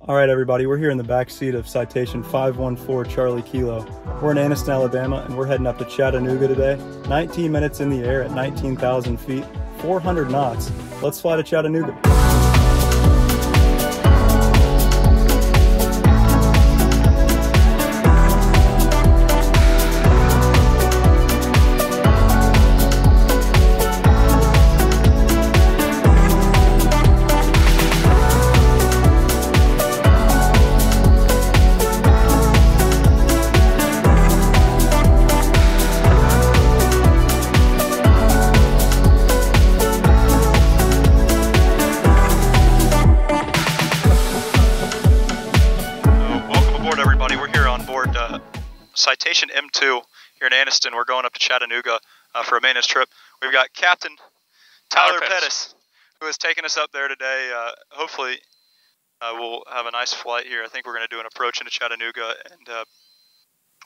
All right, everybody, we're here in the back seat of Citation 514 Charlie Kilo. We're in Anniston, Alabama, and we're heading up to Chattanooga today. 19 minutes in the air at 19,000 feet, 400 knots. Let's fly to Chattanooga. Citation M2 here in Anniston. We're going up to Chattanooga for a maintenance trip. We've got Captain Tyler Pettis, who has taken us up there today. Hopefully we'll have a nice flight here. I think we're going to do an approach into Chattanooga, and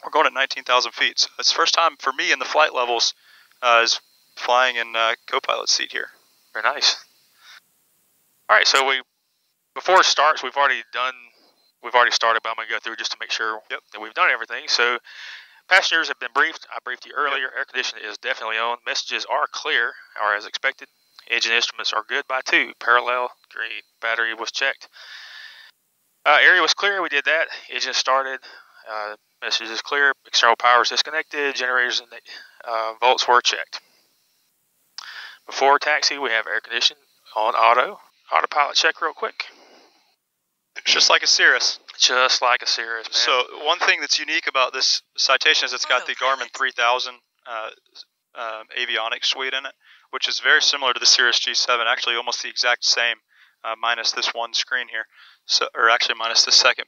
we're going at 19,000 feet. So it's the first time for me in the flight levels is flying in co-pilot seat here. Very nice. All right, so before it starts, we've already started, but I'm going to go through just to make sure that we've done everything. So passengers have been briefed. I briefed you earlier. Air conditioning is definitely on. Messages are clear, or as expected. Engine instruments are good by 2. Parallel, green. Battery was checked. Area was clear. We did that. Engine started. Message is clear. External power is disconnected. Generators and volts were checked. Before taxi, we have air conditioning on auto. Autopilot check real quick. Just like a Cirrus. Just like a Cirrus, man. So one thing that's unique about this Citation is it's got the Garmin 3000 avionics suite in it, which is very similar to the Cirrus G7, actually almost the exact same, minus this one screen here, or actually minus the second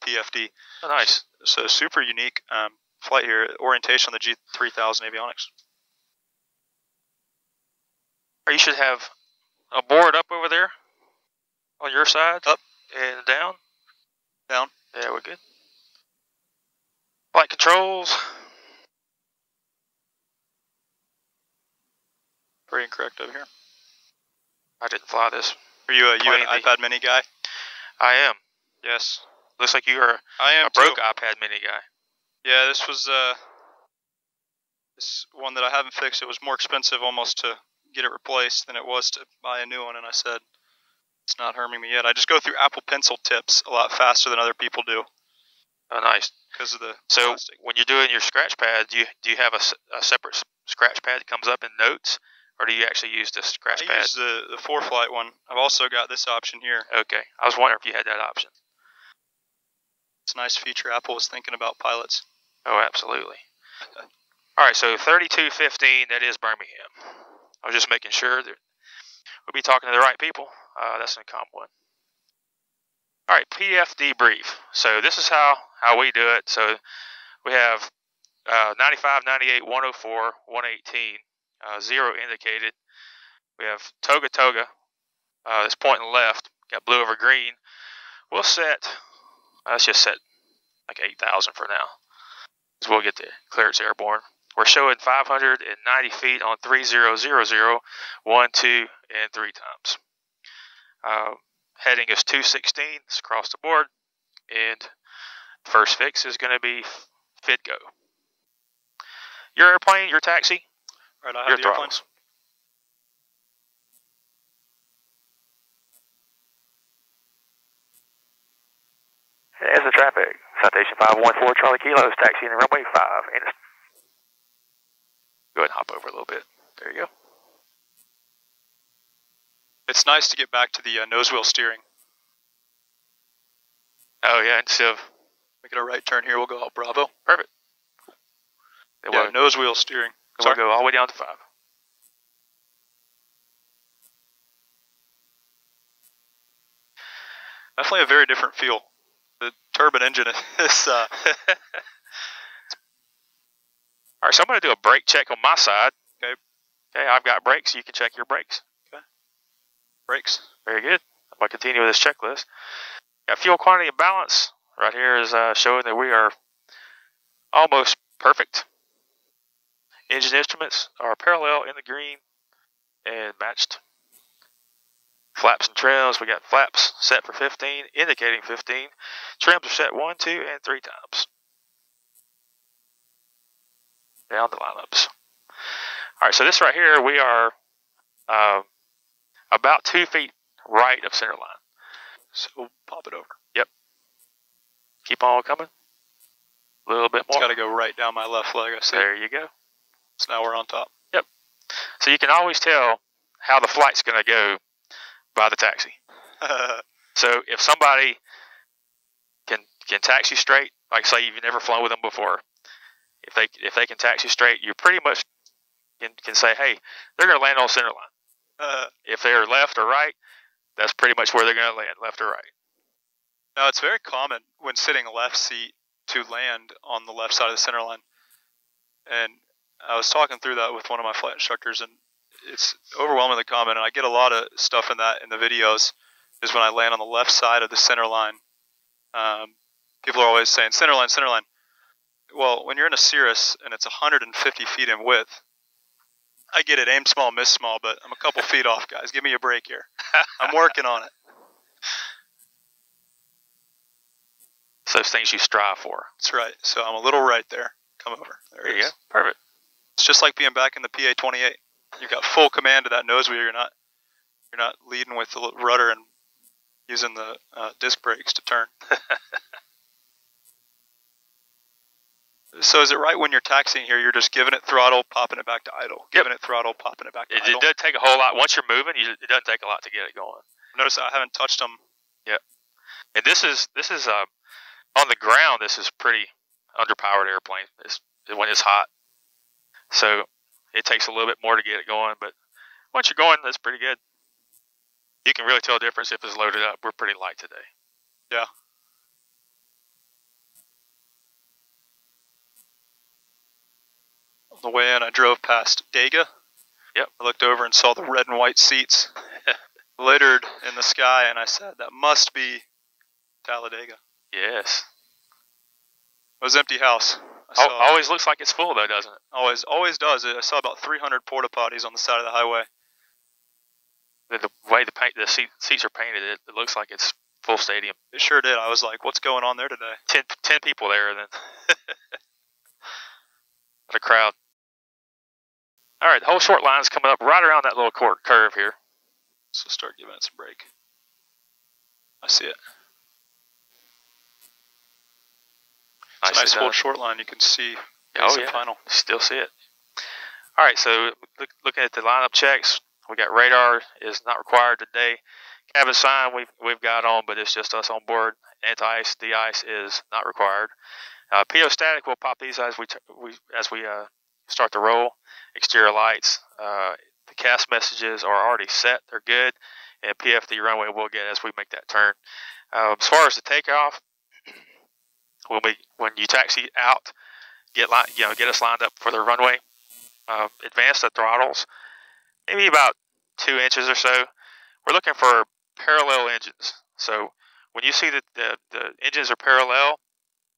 PFD. Oh, nice. So super unique flight here, orientation on the G3000 avionics. You should have a board up over there on your side. Up. And down. Down. Yeah, we're good. Flight controls. Very incorrect over here. I didn't fly this. Are you an iPad mini guy? I am. Yes. Looks like you are a broke iPad mini guy. Yeah, this was this one that I haven't fixed. It was more expensive almost to get it replaced than it was to buy a new one, and I said, it's not harming me yet. I just go through Apple Pencil tips a lot faster than other people do. Oh, nice. Because of the plastic. When you're doing your scratch pad, do you have a separate scratch pad that comes up in notes, or do you actually use the scratch pad? I use the ForeFlight one. I've also got this option here. Okay. I was wondering if you had that option. It's a nice feature Apple was thinking about pilots. Oh, absolutely. All right, so 3215, that is Birmingham. I was just making sure that we'll be talking to the right people. That's an COM 1. All right, PFD brief. So this is how we do it. So we have 95, 98, 104, 118, 0 indicated. We have Toga Toga. That's pointing left. Got blue over green. We'll set, let's just set like 8,000 for now, because we'll get the clearance airborne. We're showing 590 feet on 3000, 1, 2, and 3 times. Heading is 216. It's across the board, and first fix is going to be fit go. Your airplane, your taxi, right, I have the airplane. As the traffic, Citation 514 Charlie Kilo is taxiing in runway 5. Anniston. Go ahead and hop over a little bit. There you go. It's nice to get back to the nose wheel steering. Oh, yeah, instead of making a right turn here, we'll go out Bravo. Perfect. Yeah, nose wheel steering. So we'll go all the way down to 5. Definitely a very different feel. The turbine engine is... All right, so I'm going to do a brake check on my side. Okay. Okay, I've got brakes. You can check your brakes. Okay. Brakes. Very good. I'm going to continue with this checklist. Got fuel quantity and balance. Right here is showing that we are almost perfect. Engine instruments are parallel in the green and matched. Flaps and trims, we got flaps set for 15, indicating 15. Trims are set 1, 2, and 3 times. Down the lineups. All right, so this right here, we are about 2 feet right of center line. So pop it over. Yep. Keep on coming. A little bit more. It's got to go right down my left leg, I see. There you go. So now we're on top. Yep. So you can always tell how the flight's going to go by the taxi. So if somebody can taxi straight, like say you've never flown with them before, if they can taxi straight, you pretty much can say, hey, they're going to land on center line. If they're left or right, that's pretty much where they're going to land, left or right. Now, it's very common when sitting left seat to land on the left side of the center line. And I was talking through that with one of my flight instructors, and it's overwhelmingly common, and I get a lot of stuff in the videos, is when I land on the left side of the center line. People are always saying, center line, center line. Well, when you're in a Cirrus and it's 150 feet in width, I get it, aim small, miss small, but I'm a couple feet off, guys. Give me a break here. I'm working on it. It's those things you strive for. That's right. So I'm a little right there. Come over. There it is. Go. Perfect. It's just like being back in the PA-28. You've got full command of that nose wheel. You're not leading with the rudder and using the disc brakes to turn. So is it right when you're taxiing here, you're just giving it throttle, popping it back to idle? Giving it throttle, popping it back to idle? It doesn't take a whole lot. Once you're moving, it doesn't take a lot to get it going. Notice I haven't touched them. Yep. And this is on the ground, this is pretty underpowered airplane when it's hot. So it takes a little bit more to get it going, but once you're going, that's pretty good. You can really tell a difference if it's loaded up. We're pretty light today. Yeah. On the way in, I drove past Dega. Yep. I looked over and saw the red and white seats littered in the sky, and I said, that must be Talladega. Yes. It was an empty house. Always looks like it's full, though, doesn't it? Always does. I saw about 300 porta potties on the side of the highway. The way the seats are painted, it looks like it's full stadium. It sure did. I was like, what's going on there today? 10 people there, then. What a crowd. All right, the whole short line is coming up right around that little curve here. So start giving it some brake. I see it. It's a nice old short line. You can see final. Still see it. All right, so looking at the lineup checks, we got radar is not required today. Cabin sign we've got on, but it's just us on board. Anti-ice, de-ice is not required. PO static, we'll pop these as we start the roll. Exterior lights, the cast messages are already set; they're good, and PFD runway we'll get as we make that turn. As far as the takeoff, when you taxi out, get us lined up for the runway. Advance the throttles, maybe about 2 inches or so. We're looking for parallel engines. So when you see that the engines are parallel,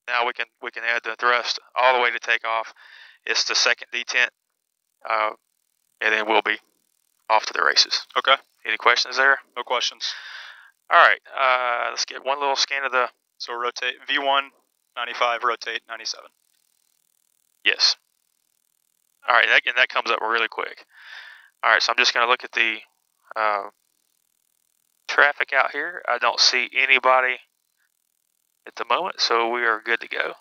now we can add the thrust all the way to takeoff. It's the second detent, and then we'll be off to the races. Okay. Any questions there? No questions. All right. Let's get one little scan of the. So rotate V1 95, rotate 97. Yes. All right, and that comes up really quick. All right, so I'm just going to look at the traffic out here. I don't see anybody at the moment, so we are good to go.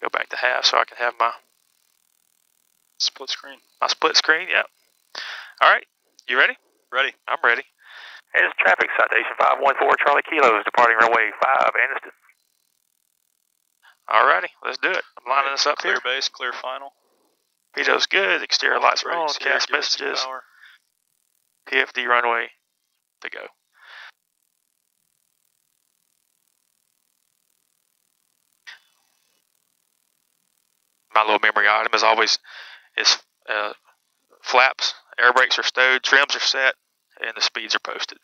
Go back to half so I can have my split screen. My split screen, yep. All right, you ready? Ready. I'm ready. Hey, this is traffic citation 514 Charlie Kilo is departing runway 5 Anniston. All righty, let's do it. I'm lining this up clear here. Clear base, clear final. Pido's good. Exterior lights are on. Cast messages. PFD runway to go. My little memory item is always flaps, air brakes are stowed, trims are set, and the speeds are posted.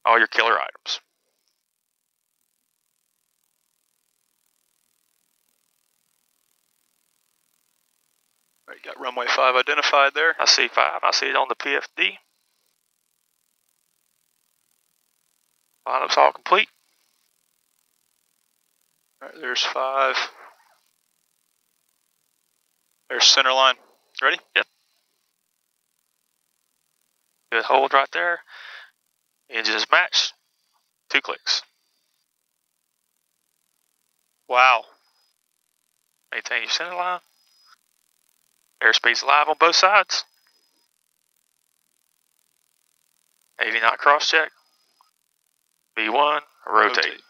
All your killer items. All right, got runway 5 identified there. I see 5. I see it on the PFD. Lineup's all complete. All right, there's 5. There's center line. Ready? Yep. Good hold right there. Engine is matched. 2 clicks. Wow. Maintain your center line. Airspeed's live on both sides. 80 knot cross check. V1, rotate.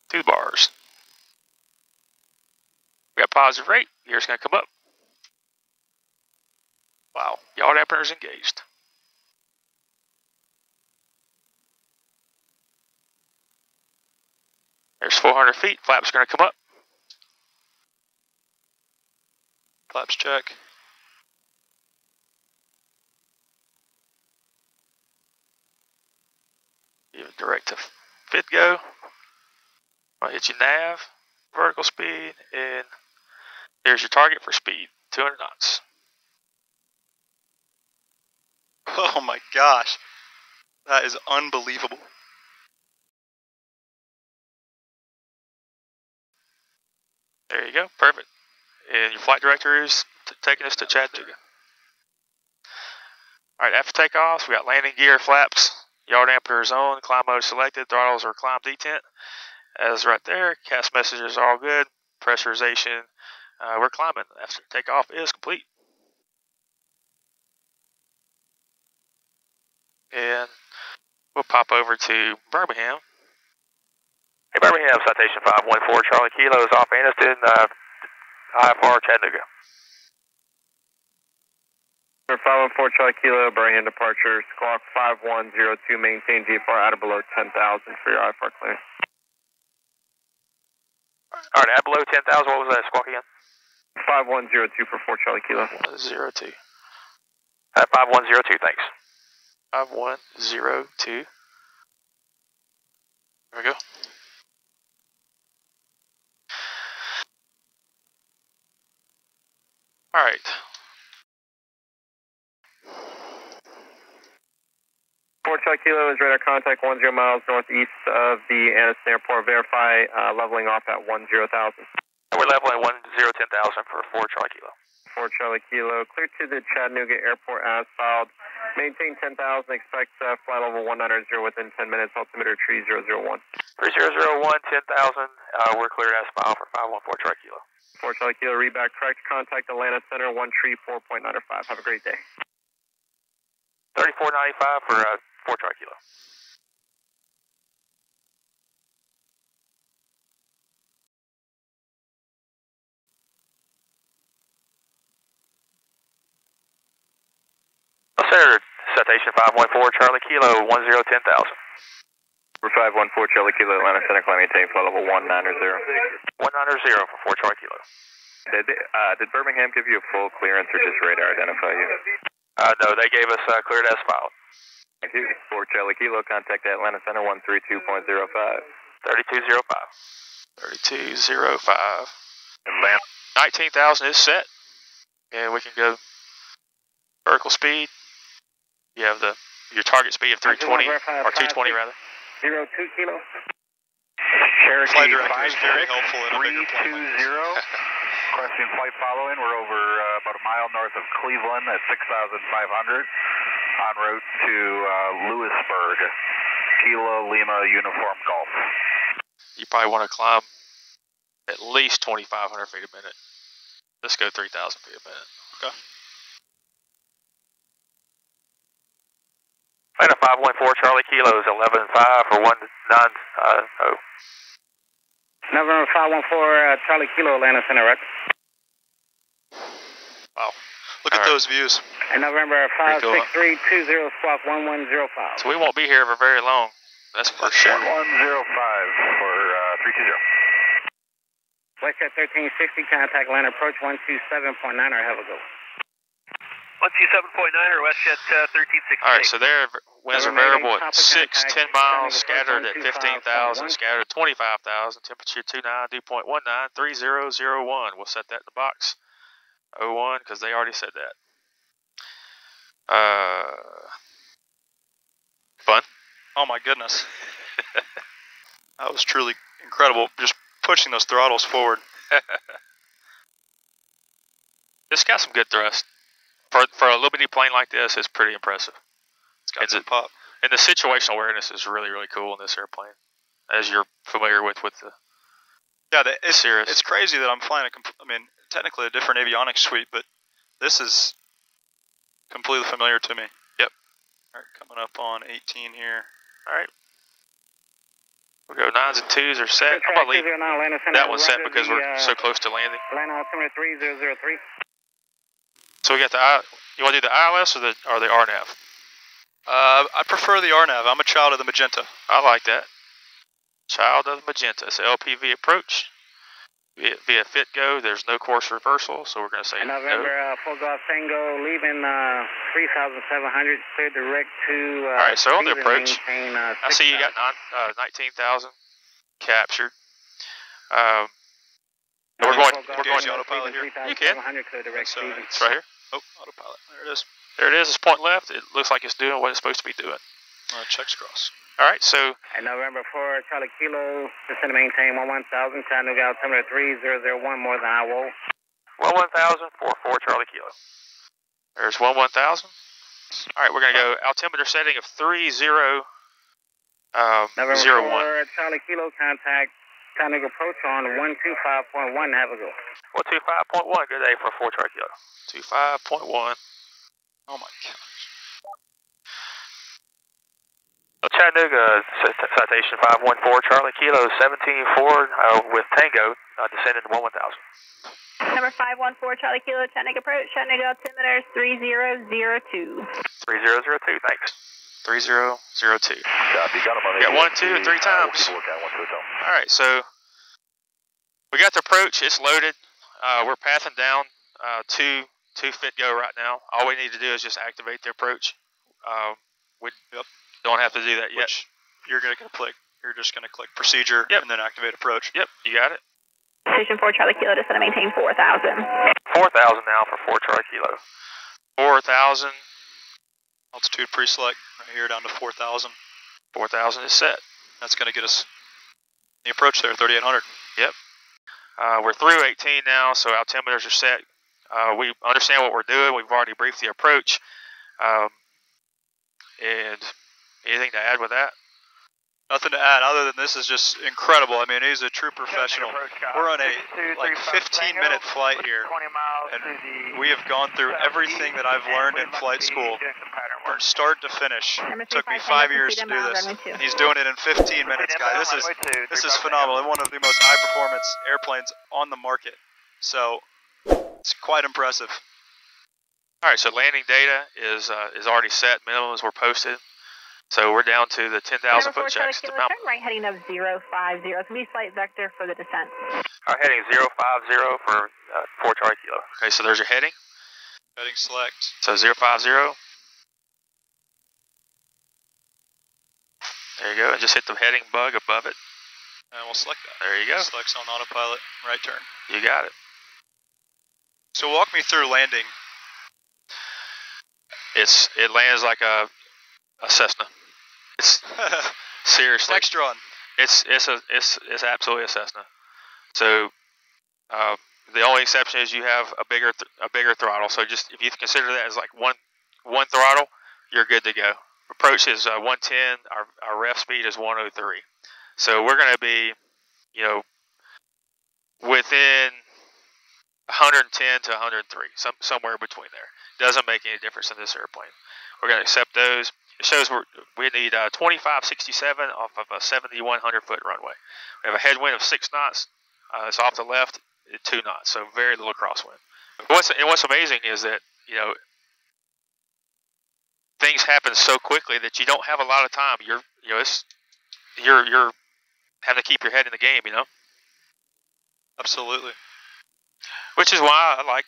2 bars. We got positive rate. Gear's going to come up. Wow. Yaw dampener's engaged. There's 400 feet. Flaps going to come up. Flaps check. Give it direct to fit go. I'll hit your nav, vertical speed, and there's your target for speed, 200 knots. Oh my gosh. That is unbelievable. There you go, perfect. And your flight director is taking us to Chattanooga. All right, after takeoffs, we got landing gear, flaps, yaw dampener is on, climb mode selected, throttles are climb detent. As right there, cast messages are all good, pressurization, we're climbing. After takeoff is complete. And we'll pop over to Birmingham. Hey, Birmingham, Citation 514, Charlie Kilo is off Anniston, IFR Chattanooga. 514 Charlie Kilo, Birmingham departure, squawk 5102, maintain GFR out of below 10,000 for your IFR clearance. All right, at below 10,000, what was that squawk again? 5102 for 4 Charlie Kilo. 102. 5102, thanks. 5102. There we go. All right. Fort Charlie Kilo is radar contact 10 miles northeast of the Anniston Airport. Verify leveling off at 10,000. We're leveling 10,000 for 4 Charlie Kilo. 4 Charlie Kilo, clear to the Chattanooga Airport as filed. Maintain 10,000, expect flight level 190 within 10 minutes, altimeter 3001. 3001, 10,000, we're cleared as filed for 514 Charlie Kilo. 4 Charlie Kilo, read back correct, contact Atlanta Center 134.95. Have a great day. 3495 for 4 Charlie Kilo. Sir, Citation 514 Charlie Kilo, 10,000. For 514 Charlie Kilo, Atlanta Center, climb maintain flight level 190. 190 for 4 Charlie Kilo. Did Birmingham give you a full clearance or just radar identify you? No, they gave us cleared as filed. Thank you. 4 Charlie Kilo, contact Atlanta Center 132.05. 3205. 3205. Atlanta. 19,000 is set. And we can go vertical speed. You have your target speed of 320, or 220 rather. 02 Kilo. Flight director is very helpful in a bigger plane like this. Requesting flight following. We're over about a mile north of Cleveland at 6,500 en route to Lewisburg. Kilo Lima Uniform Golf. You probably want to climb at least 2,500 feet a minute. Let's go 3,000 feet a minute. Okay. Atlanta 514 Charlie Kilo is 11.5 for 190. November 514 Charlie Kilo, Atlanta Center, right? Wow. Look at those views. And November 56320 squawk 1105. So we won't be here for very long. That's for sure. 105 for 320. Westjet 1360, contact line approach 127.9, or have a go. 127.9 or WestJet 1368. All right, so there, winds are variable at 6, 10 miles, scattered at 15,000, scattered at 25,000, temperature 29, dew point 19, 3001. We'll set that in the box. 01, because they already said that. Fun? Oh my goodness. That was truly incredible, just pushing those throttles forward. It's got some good thrust. For a little bitty plane like this, it's pretty impressive. It's got some pop. And the situational awareness is really, really cool in this airplane, as you're familiar with the Cirrus. It's crazy that I'm flying technically a different avionics suite, but this is completely familiar to me. Yep. All right, coming up on 18 here. All right. We'll go 9s and 2s are set. I'm going to leave that one set because we're so close to landing. Land altimeter 3003. So we got you want to do the ILS or the RNAV? I prefer the RNAV. I'm a child of the magenta. I like that. Child of the magenta. It's LPV approach. Via fit go, there's no course reversal, so we're going to say November, no. full Golf Tango, leaving 3,700, clear direct to... All right, so on the approach, I see you got 19,000 captured. We're going to autopilot here. You can. It's right here. Oh, autopilot. There it is. There it is. It's point left. It looks like it's doing what it's supposed to be doing. Checks cross. All right, so... And November 4, Charlie Kilo, descend to maintain 11,000, Chattanooga altimeter 3001, more than I will. 11,000, 44 Charlie Kilo. There's 11,000. All right, we're going to go altimeter setting of 30, November 01. 4, Charlie Kilo, contact Chattanooga approach on 125.1, have a go. 125.1, good day for 4 Charlie Kilo. 25.1. Oh my gosh. Chattanooga, Citation 514, Charlie Kilo, 17-4 with Tango, descending to 11,000. Number 514, Charlie Kilo, Chattanooga approach, Chattanooga altimeter 3002. 3002, thanks. 3002. Got 1, 2, and 3 times. All right, so we got the approach. It's loaded. We're pathing down to fit go right now. All we need to do is just activate the approach. We don't have to do that yet. You're going to click. You're just going to click procedure and then activate approach. Yep, you got it. Station 4 Charlie Kilo, descend to maintain 4,000. 4,000 now for 4 Charlie Kilo. 4,000. Altitude pre-select right here down to 4,000. 4,000 is set. That's going to get us the approach there, 3,800. Yep. We're through 18 now, so altimeters are set. We understand what we're doing. We've already briefed the approach. And anything to add with that? Nothing to add other than this is just incredible. I mean, he's a true professional. We're on a 15-minute flight here, and we have gone through everything that I've learned in flight school from start to finish. It took me 5 years to do this, and he's doing it in 15 minutes, guys. This is phenomenal. One of the most high-performance airplanes on the market, so it's quite impressive. All right, so landing data is already set. Minimums were posted. So we're down to the 10,000 foot checks. Turn right heading of 050. It's going to be flight vector for the descent. All right, heading 050 for 4 Charlie Kilo. Okay, so there's your heading. Heading select. So 050. There you go. And just hit the heading bug above it. And we'll select that. There you go. Selects on autopilot, right turn. You got it. So walk me through landing. It lands like a Cessna. It's seriously. Textron. It's absolutely a Cessna. So the only exception is you have a bigger throttle. So just if you consider that as like one throttle, you're good to go. Approach is 110. Our ref speed is 103. So we're going to be, within 110 to 103, somewhere between there. Doesn't make any difference in this airplane. We're going to accept those. It shows we need 2567 off of a 7,100 foot runway. We have a headwind of 6 knots. It's off the left, 2 knots, so very little crosswind. What's amazing is that things happen so quickly that you don't have a lot of time. You're having to keep your head in the game, Absolutely. Which is why I like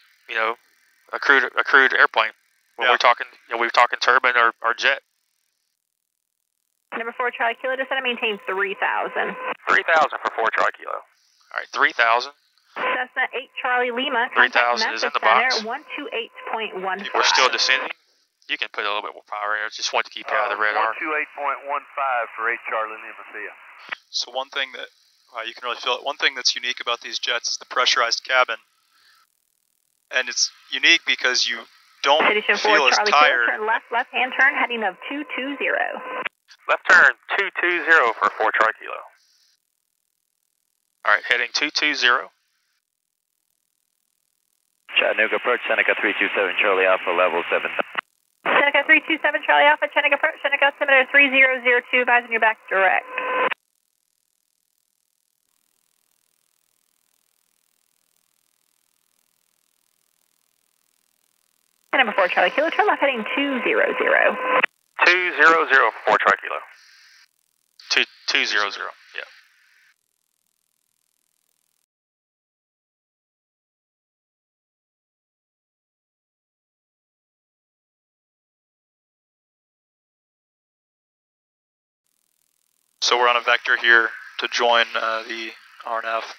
a crewed airplane. when we're talking, we're talking turbine or jet. Number 4 Charlie Kilo, descend and maintain 3,000. 3,000 for 4 Charlie Kilo. All right, 3,000. Cessna 8 Charlie Lima. 3,000 is in the box. 128.15. We're still descending. You can put a little bit more power in. Just want to keep you out of the radar. 128.15 for 8 Charlie Lima, see ya. So one thing that you can really feel it. One thing that's unique about these jets is the pressurized cabin, and it's unique because you don't feel as tired. Turn left hand turn, heading of 220. Left turn 220 for 4 Charlie Kilo. All right, heading 220. Chattanooga approach, Seneca 327 Charlie Alpha, level 7. Seneca 327 Charlie Alpha, Chattanooga approach, Seneca altimeter 3002, advising you back direct. And number 4 Charlie Kilo, turn left heading 200. 200 for 4 Charlie Kilo. 200, yeah. So we're on a vector here to join the RNF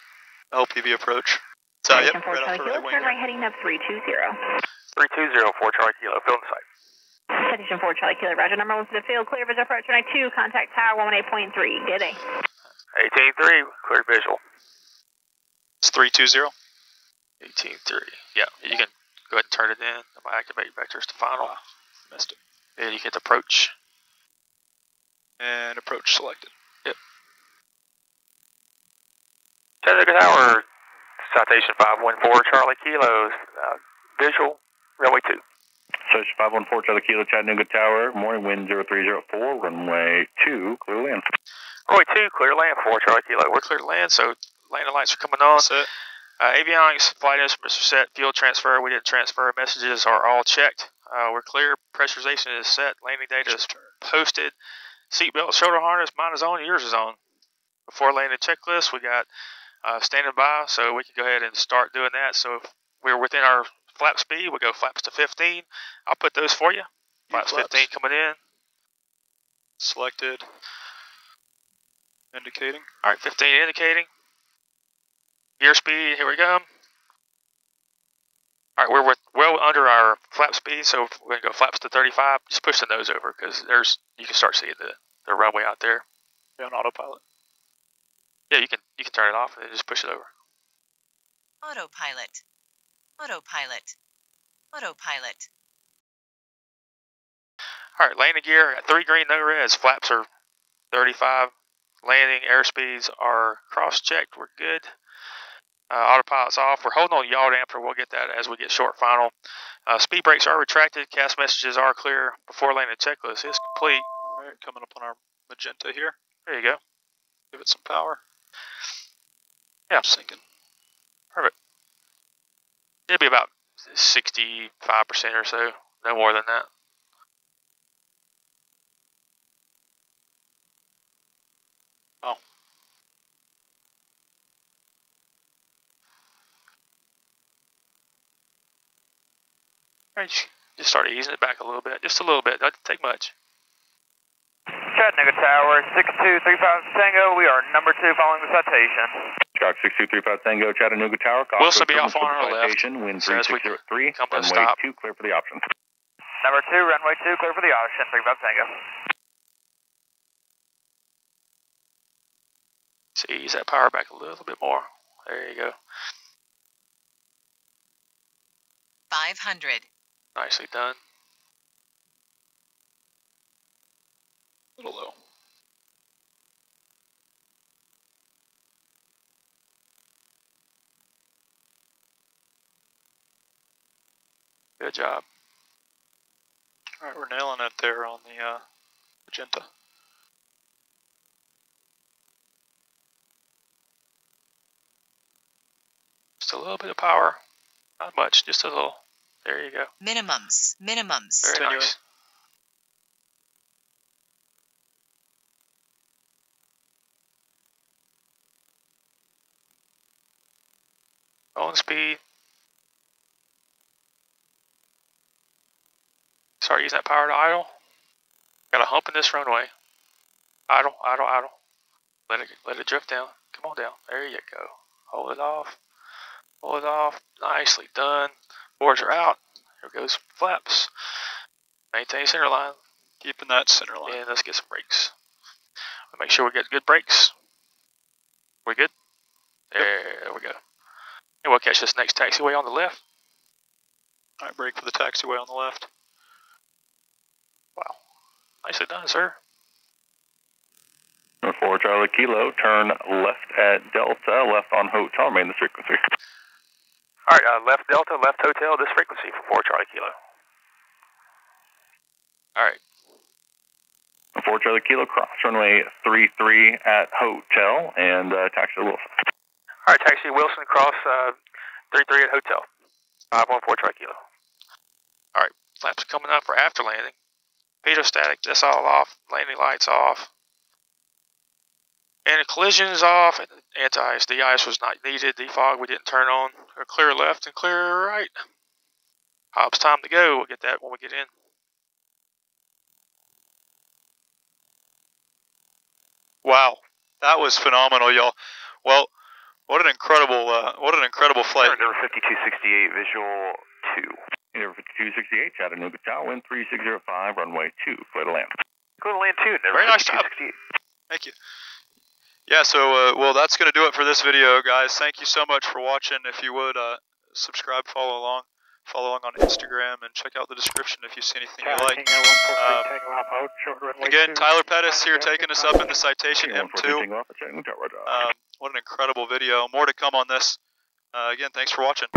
LPV approach. So yep, right off the right wing. Turn right heading up 320. 320 4 Charlie Kilo, field in sight. Citation 4 Charlie Kilo, roger. Number 1 to the field, clear visual approach, runway 2, contact tower 118.3. Good day. 18.3, clear visual. It's 320. 18.3. Yeah, you can go ahead and turn it in. I'm going to activate vectors to final. Missed it. And you hit approach. And approach selected. Yep. Chattanooga Tower, Citation 514 Charlie Kilo, visual, runway 2. Citation 514 Charlie Kilo, Chattanooga Tower, morning wind 0304, runway 2, clear land. Runway 2, clear land, 4 Charlie Kilo. We're clear to land, so landing lights are coming on. That's it. Avionics, flight instruments are set, fuel transfer, we didn't transfer, messages are all checked. We're clear, pressurization is set, landing data is posted. Seatbelt, shoulder harness, mine is on, yours is on. Before landing checklist, we got standing by, so we can go ahead and start doing that. So if we're within our flap speed, we go flaps to 15. I'll put those for you. Flaps 15 coming in. Selected. Indicating. All right, 15 indicating. Gear speed, here we go. All right, we're well under our flap speed, so we're going to go flaps to 35. Just push the nose over because you can start seeing the runway out there. Yeah, on autopilot. Yeah, you can turn it off and then just push it over. Autopilot. Autopilot. Autopilot. All right, landing gear, 3 green, no reds. Flaps are 35. Landing airspeeds are cross-checked. We're good. Autopilot's off. We're holding on yaw damper. We'll get that as we get short final. Speed brakes are retracted. Cast messages are clear. Before landing checklist is complete. All right, coming up on our magenta here. There you go. Give it some power. Yeah. Sinking. Perfect. It'll be about 65% or so. No more than that. Oh. All right, just start easing it back a little bit. Just a little bit. Doesn't take much. Chattanooga Tower, 6235 Tango. We are number 2 following the citation. Shark 6235 Tango, Chattanooga Tower. Wilson be off on our left. Wind So as we 3603, come to a runway stop. 2 clear for the option. Number 2, runway 2, clear for the option. 35 Tango. So ease that power back a little bit more. There you go. 500. Nicely done. A little low. Good job. All right, we're nailing it there on the magenta. Just a little bit of power. Not much, just a little. There you go. Minimums. Minimums. Very Continue nice. On speed. start using that power to idle. Got a hump in this runway. Idle, idle, idle. Let it drift down. Come on down. There you go. Hold it off. Hold it off. Nicely done. Boards are out. Here goes flaps. Maintain center line. Keeping that center line. And let's get some brakes. Make sure we get good brakes. We good? There we go. And we'll catch this next taxiway on the left. All right, brake for the taxiway on the left. Wow. Nicely done, sir. Number 4 Charlie Kilo, turn left at Delta, left on hotel, main this frequency. All right, left Delta, left hotel, this frequency for 4 Charlie Kilo. All right. 4 Charlie Kilo, cross runway 33 at hotel, and taxi to Wilson. All right, taxi Wilson, cross 33 at hotel. 514 Charlie Kilo. All right, flaps coming up for after landing. Pitot static, that's all off. Landing lights off. And the collision is off. Anti-ice, de-ice was not needed. Defog we didn't turn on. Clear left and clear right. Hobbs time to go. We'll get that when we get in. Wow, that was phenomenal, y'all. Well, what an incredible flight. Number 5268, visual 2. Number 5268, Chattanooga Tower, wind 3605, runway 2, clear to land. Go to land 2, number Very nice job. Thank you. Yeah, so, well, that's going to do it for this video, guys. Thank you so much for watching. If you would, subscribe, follow along on Instagram, and check out the description if you see anything you like. Again, Tyler Pettis here taking us up in the Citation M2. What an incredible video. More to come on this. Again, thanks for watching.